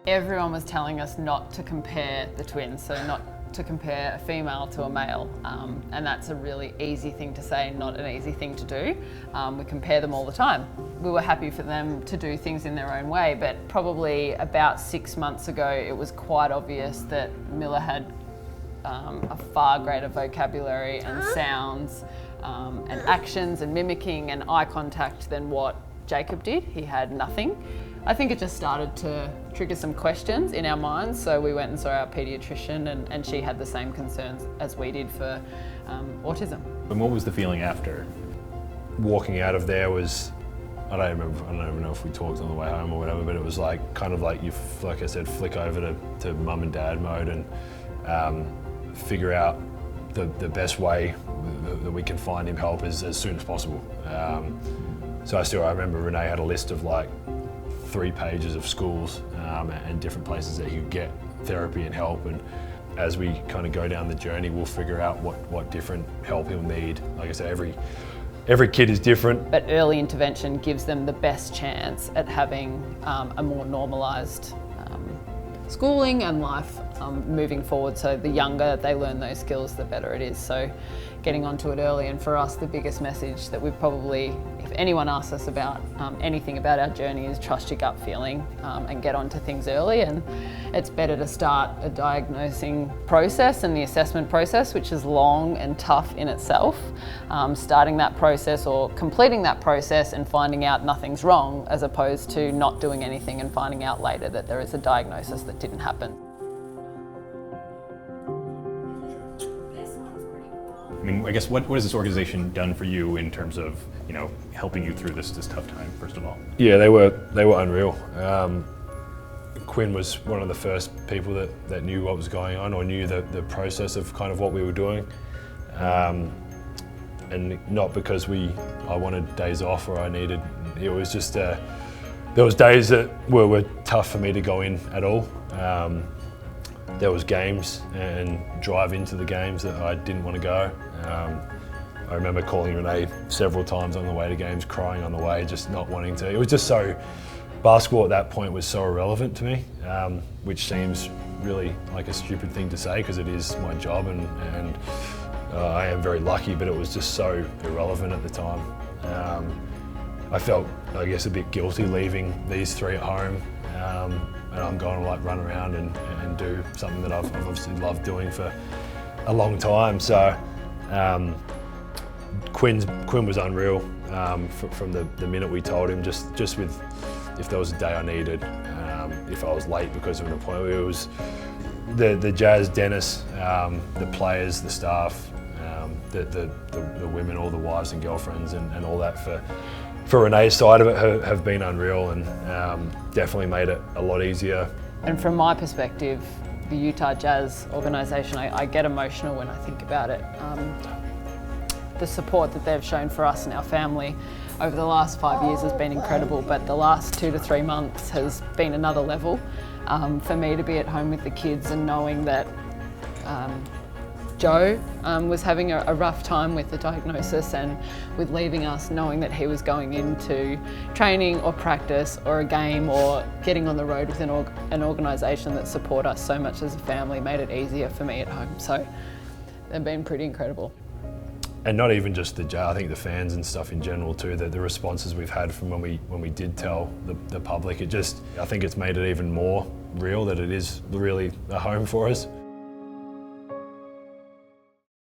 Everyone was telling us not to compare the twins, so not to compare a female to a male, and that's a really easy thing to say, not an easy thing to do. We compare them all the time. We were happy for them to do things in their own way, but probably about 6 months ago it was quite obvious that Miller had a far greater vocabulary and sounds and actions and mimicking and eye contact than what Jacob did. He had nothing. I think it just started to trigger some questions in our minds, so we went and saw our paediatrician, and she had the same concerns as we did for autism. And what was the feeling after? Walking out of there was, I don't even know if we talked on the way home or whatever, but it was like kind of like you, like I said, flick over to mum and dad mode and figure out the best way that we can find him help as soon as possible. So I remember Renae had a list of like 3 pages of schools and different places that you could get therapy and help, and as we kind of go down the journey we'll figure out what different help he'll need. Like I said, every kid is different. But early intervention gives them the best chance at having a more normalised schooling and life moving forward, so the younger they learn those skills the better it is. So getting onto it early, and for us the biggest message that we've probably, if anyone asks us about anything about our journey, is trust your gut feeling and get onto things early. And it's better to start a diagnosing process and the assessment process, which is long and tough in itself, starting that process or completing that process and finding out nothing's wrong, as opposed to not doing anything and finding out later that there is a diagnosis that didn't happen. I mean, I guess what has this organization done for you in terms of, you know, helping you through this tough time, first of all? Yeah, they were unreal. Quinn was one of the first people that knew what was going on, or knew the process of kind of what we were doing. And not because I wanted days off or I needed, it was just, there was days that were tough for me to go in at all. There was games and drive into the games that I didn't want to go. I remember calling Renae several times on the way to games, crying on the way, just not wanting to. It was just so, basketball at that point was so irrelevant to me, which seems really like a stupid thing to say because it is my job, and I am very lucky, but it was just so irrelevant at the time. I felt, I guess, a bit guilty leaving these 3 at home, and I'm going to like run around and do something that I've obviously loved doing for a long time. So Quinn was unreal from the minute we told him, just with if there was a day I needed, if I was late because of an appointment. It was the Jazz, Dennis, the players, the staff, the women, all the wives and girlfriends and all that for Renae's side of it have been unreal, and definitely made it a lot easier. And from my perspective, the Utah Jazz organisation, I get emotional when I think about it. The support that they've shown for us and our family over the last 5 years has been incredible, but the last 2 to 3 months has been another level. For me to be at home with the kids and knowing that Joe was having a rough time with the diagnosis, and with leaving us, knowing that he was going into training or practice or a game or getting on the road with an organisation that support us so much as a family, made it easier for me at home. So they've been pretty incredible. And not even just the Jazz, I think the fans and stuff in general too, the responses we've had from when we did tell the public, I think it's made it even more real that it is really a home for us.